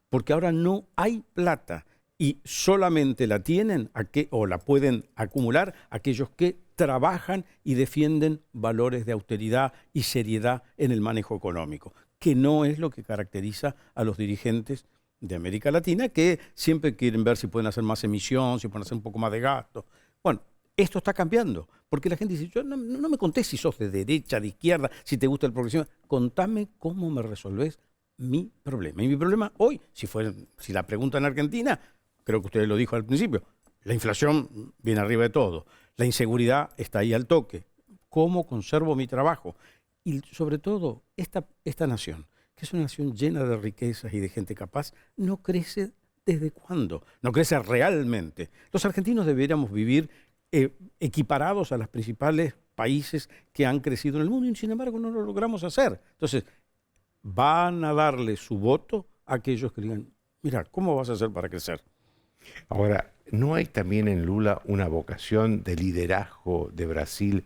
porque ahora no hay plata y solamente la tienen o la pueden acumular aquellos que trabajan y defienden valores de austeridad y seriedad en el manejo económico, que no es lo que caracteriza a los dirigentes de América Latina, que siempre quieren ver si pueden hacer más emisión, si pueden hacer un poco más de gasto. Bueno, esto está cambiando, porque la gente dice, yo no me contés si sos de derecha, de izquierda, si te gusta el progresismo, contame cómo me resolvés mi problema. Y mi problema hoy, si la pregunta en Argentina, creo que usted lo dijo al principio, la inflación viene arriba de todo, la inseguridad está ahí al toque. ¿Cómo conservo mi trabajo? Y sobre todo, esta nación, que es una nación llena de riquezas y de gente capaz, no crece ¿desde cuándo? No crece realmente. Los argentinos deberíamos vivir equiparados a los principales países que han crecido en el mundo y sin embargo no lo logramos hacer. Entonces, van a darle su voto a aquellos que digan, mira, ¿cómo vas a hacer para crecer? Ahora, ¿no hay también en Lula una vocación de liderazgo de Brasil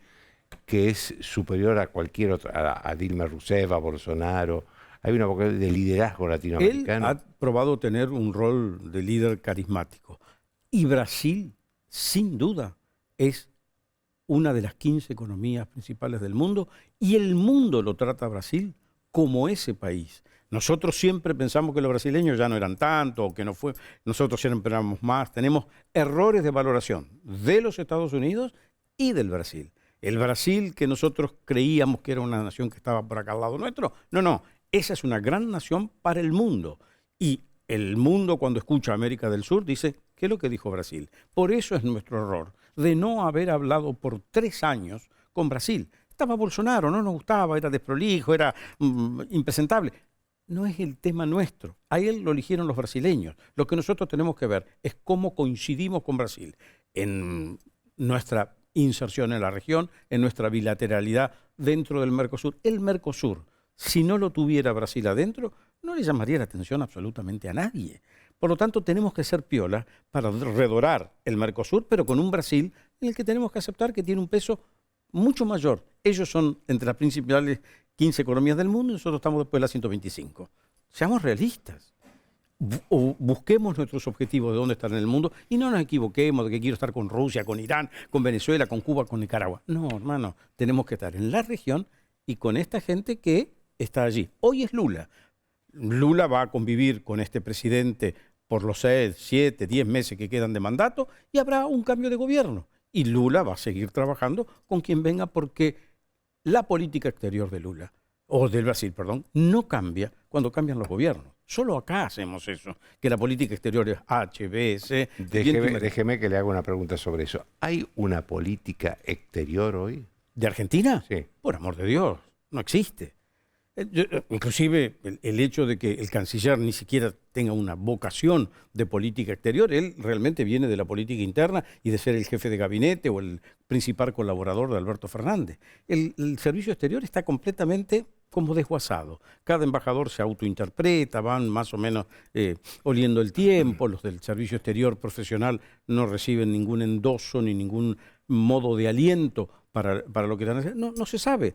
que es superior a cualquier otra, a Dilma Rousseff, a Bolsonaro? Hay una vocación de liderazgo latinoamericano. Él ha probado tener un rol de líder carismático. Y Brasil, sin duda, es una de las 15 economías principales del mundo y el mundo lo trata a Brasil como ese país. Nosotros siempre pensamos que los brasileños ya no eran tanto, o que no fue, nosotros siempre éramos más. Tenemos errores de valoración de los Estados Unidos y del Brasil. El Brasil que nosotros creíamos que era una nación que estaba por acá al lado nuestro, no, esa es una gran nación para el mundo. Y el mundo cuando escucha América del Sur dice, ¿qué es lo que dijo Brasil? Por eso es nuestro error, de no haber hablado por 3 años con Brasil. Estaba Bolsonaro, no nos gustaba, era desprolijo, era impresentable. No es el tema nuestro. A él lo eligieron los brasileños. Lo que nosotros tenemos que ver es cómo coincidimos con Brasil en nuestra inserción en la región, en nuestra bilateralidad dentro del Mercosur. El Mercosur, si no lo tuviera Brasil adentro, no le llamaría la atención absolutamente a nadie. Por lo tanto, tenemos que ser piola para redorar el Mercosur, pero con un Brasil en el que tenemos que aceptar que tiene un peso mucho mayor. Ellos son entre las principales 15 economías del mundo y nosotros estamos después de las 125. Seamos realistas. Busquemos nuestros objetivos de dónde estar en el mundo y no nos equivoquemos de que quiero estar con Rusia, con Irán, con Venezuela, con Cuba, con Nicaragua. No, hermano, tenemos que estar en la región y con esta gente que está allí. Hoy es Lula. Lula va a convivir con este presidente por los 6, 7, 10 meses que quedan de mandato y habrá un cambio de gobierno. Y Lula va a seguir trabajando con quien venga porque la política exterior de Lula, o del Brasil, perdón, no cambia cuando cambian los gobiernos. Solo acá hacemos eso, que la política exterior es H, B, C. Déjeme que le haga una pregunta sobre eso. ¿Hay una política exterior hoy? ¿De Argentina? Sí. Por amor de Dios, no existe. Inclusive el hecho de que el canciller ni siquiera tenga una vocación de política exterior, él realmente viene de la política interna y de ser el jefe de gabinete o el principal colaborador de Alberto Fernández. El servicio exterior está completamente como desguazado. Cada embajador se autointerpreta, van más o menos oliendo el tiempo, los del servicio exterior profesional no reciben ningún endoso ni ningún modo de aliento para lo que están haciendo. No se sabe.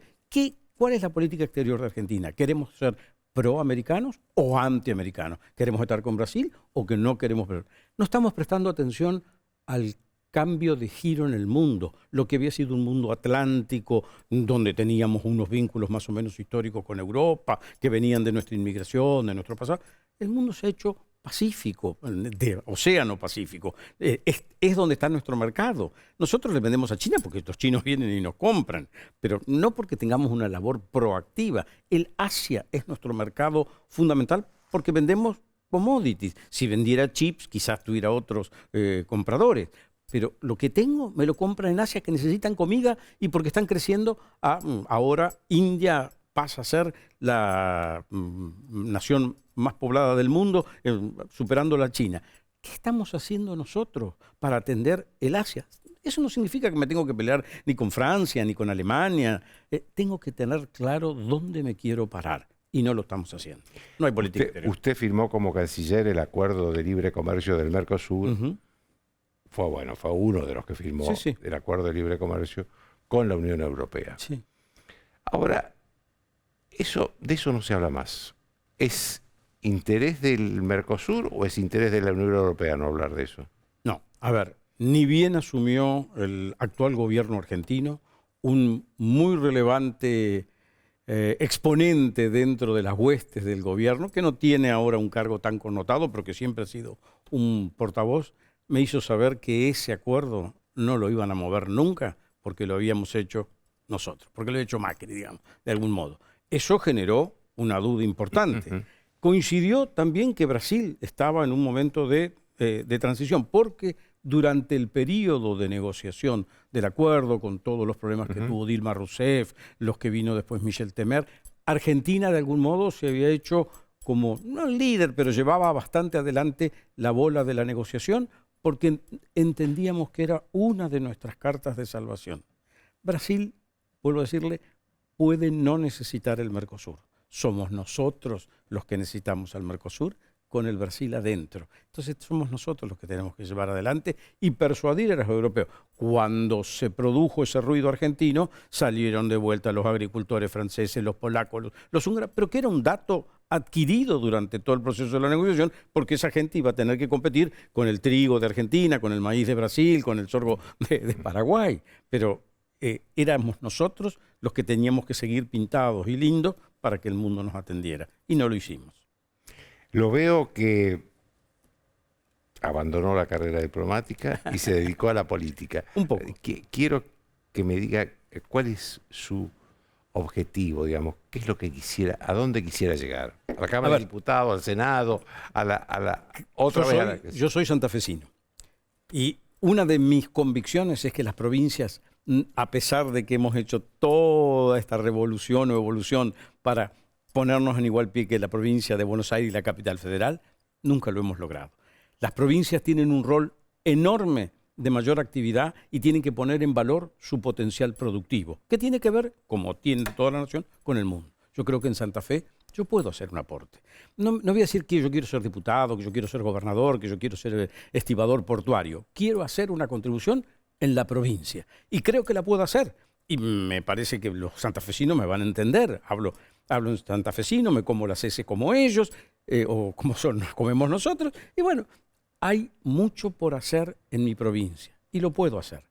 ¿Cuál es la política exterior de Argentina? ¿Queremos ser proamericanos o antiamericanos? ¿Queremos estar con Brasil o que no queremos ver? No estamos prestando atención al cambio de giro en el mundo, lo que había sido un mundo atlántico, donde teníamos unos vínculos más o menos históricos con Europa, que venían de nuestra inmigración, de nuestro pasado. El mundo se ha hecho Pacífico, de Océano Pacífico, es donde está nuestro mercado. Nosotros le vendemos a China porque estos chinos vienen y nos compran, pero no porque tengamos una labor proactiva. El Asia es nuestro mercado fundamental porque vendemos commodities. Si vendiera chips, quizás tuviera otros compradores. Pero lo que tengo me lo compran en Asia que necesitan comida y porque están creciendo. Ahora India pasa a ser la nación más poblada del mundo, superando la China. ¿Qué estamos haciendo nosotros para atender el Asia? Eso no significa que me tengo que pelear ni con Francia, ni con Alemania. Tengo que tener claro dónde me quiero parar. Y no lo estamos haciendo. No hay política exterior. Usted firmó como canciller el acuerdo de libre comercio del Mercosur. Uh-huh. Fue uno de los que firmó el acuerdo de libre comercio con la Unión Europea. Sí. Ahora, de eso no se habla más. ¿Es interés del Mercosur o es interés de la Unión Europea no hablar de eso? No, a ver, ni bien asumió el actual gobierno argentino, un muy relevante exponente dentro de las huestes del gobierno, que no tiene ahora un cargo tan connotado, pero que siempre ha sido un portavoz, me hizo saber que ese acuerdo no lo iban a mover nunca porque lo habíamos hecho nosotros, porque lo había hecho Macri, digamos, de algún modo. Eso generó una duda importante. Uh-huh. Coincidió también que Brasil estaba en un momento de de transición, porque durante el periodo de negociación del acuerdo, con todos los problemas que tuvo Dilma Rousseff, los que vino después Michel Temer, Argentina de algún modo se había hecho como, no líder, pero llevaba bastante adelante la bola de la negociación, porque entendíamos que era una de nuestras cartas de salvación. Brasil, vuelvo a decirle, puede no necesitar el Mercosur. Somos nosotros los que necesitamos al Mercosur, con el Brasil adentro. Entonces somos nosotros los que tenemos que llevar adelante y persuadir a los europeos. Cuando se produjo ese ruido argentino, salieron de vuelta los agricultores franceses, los polacos, los húngaros, pero que era un dato adquirido durante todo el proceso de la negociación, porque esa gente iba a tener que competir con el trigo de Argentina, con el maíz de Brasil, con el sorgo de Paraguay. Pero éramos nosotros los que teníamos que seguir pintados y lindos para que el mundo nos atendiera. Y no lo hicimos. Lo veo que abandonó la carrera diplomática y se dedicó a la política. Un poco. Quiero que me diga cuál es su objetivo, digamos, qué es lo que quisiera, a dónde quisiera llegar. A la Cámara de Diputados, al Senado, a la otra vez. Yo soy santafesino. Y una de mis convicciones es que las provincias, a pesar de que hemos hecho toda esta revolución o evolución para ponernos en igual pie que la provincia de Buenos Aires y la capital federal, nunca lo hemos logrado. Las provincias tienen un rol enorme de mayor actividad y tienen que poner en valor su potencial productivo, que tiene que ver, como tiene toda la nación, con el mundo. Yo creo que en Santa Fe yo puedo hacer un aporte. No voy a decir que yo quiero ser diputado, que yo quiero ser gobernador, que yo quiero ser estibador portuario. Quiero hacer una contribución en la provincia y creo que la puedo hacer. Y me parece que los santafesinos me van a entender. Hablo en santafesino, me como las heces como ellos, o como nos comemos nosotros. Y bueno, hay mucho por hacer en mi provincia y lo puedo hacer.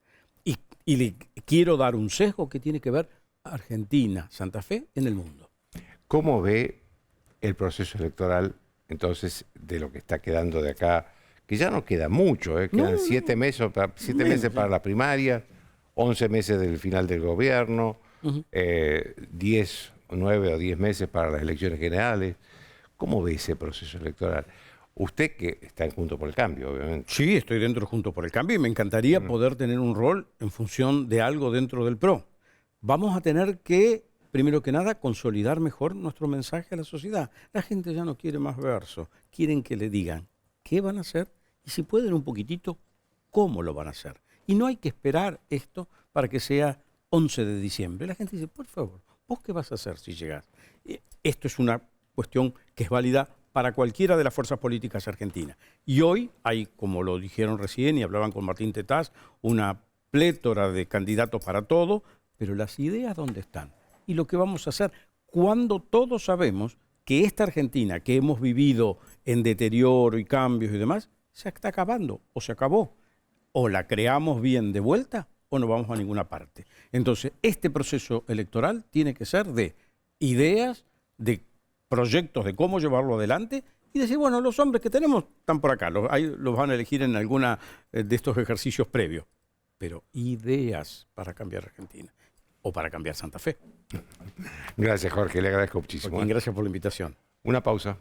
Y le quiero dar un sesgo que tiene que ver Argentina, Santa Fe en el mundo. ¿Cómo ve el proceso electoral, entonces, de lo que está quedando de acá? Que ya no queda mucho, quedan 7 meses para la primaria, 11 meses del final del gobierno, 9 o 10 meses para las elecciones generales. ¿Cómo ve ese proceso electoral? Usted que está en Juntos por el Cambio, obviamente. Sí, estoy dentro de Juntos por el Cambio y me encantaría poder tener un rol en función de algo dentro del PRO. Vamos a tener que, primero que nada, consolidar mejor nuestro mensaje a la sociedad. La gente ya no quiere más versos, quieren que le digan qué van a hacer y si pueden un poquitito, cómo lo van a hacer. Y no hay que esperar esto para que sea 11 de diciembre. La gente dice, por favor, ¿vos qué vas a hacer si llegás? Esto es una cuestión que es válida para cualquiera de las fuerzas políticas argentinas. Y hoy hay, como lo dijeron recién y hablaban con Martín Tetaz, una plétora de candidatos para todo, pero las ideas ¿dónde están? Y lo que vamos a hacer cuando todos sabemos que esta Argentina que hemos vivido en deterioro y cambios y demás, se está acabando o se acabó. O la creamos bien de vuelta o no vamos a ninguna parte. Entonces, este proceso electoral tiene que ser de ideas, de proyectos de cómo llevarlo adelante y decir, bueno, los hombres que tenemos están por acá, los van a elegir en alguna de estos ejercicios previos. Pero ideas para cambiar Argentina o para cambiar Santa Fe. Gracias, Jorge, le agradezco muchísimo. Joaquín, gracias por la invitación. Una pausa.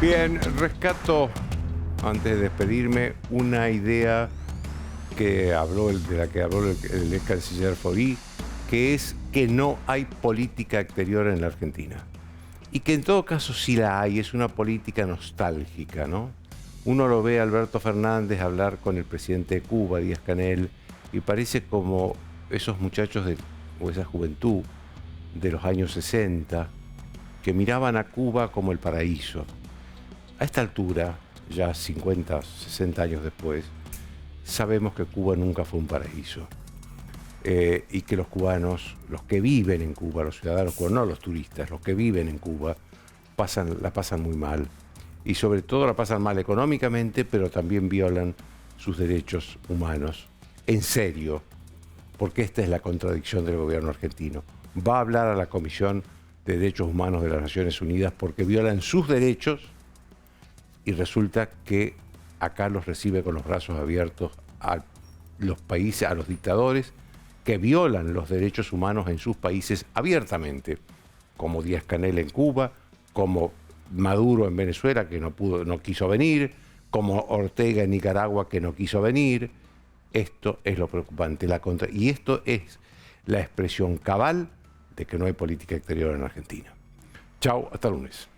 Bien, rescato, antes de despedirme, una idea de la que habló el ex canciller Faurí, que es que no hay política exterior en la Argentina. Y que en todo caso sí la hay, es una política nostálgica, ¿no? Uno lo ve a Alberto Fernández hablar con el presidente de Cuba, Díaz-Canel, y parece como esos muchachos o esa juventud de los años 60 que miraban a Cuba como el paraíso. A esta altura, ya 50, 60 años después, sabemos que Cuba nunca fue un paraíso. Y que los cubanos, los que viven en Cuba, los ciudadanos cubanos, no los turistas, los que viven en Cuba, la pasan muy mal. Y sobre todo la pasan mal económicamente, pero también violan sus derechos humanos. En serio, porque esta es la contradicción del gobierno argentino. va a hablar a la Comisión de Derechos Humanos de las Naciones Unidas porque violan sus derechos y resulta que acá los recibe con los brazos abiertos a los países, a los dictadores que violan los derechos humanos en sus países abiertamente, como Díaz-Canel en Cuba, como Maduro en Venezuela, que no quiso venir, como Ortega en Nicaragua, que no quiso venir. Esto es lo preocupante. Y esto es la expresión cabal de que no hay política exterior en Argentina. Chao, hasta el lunes.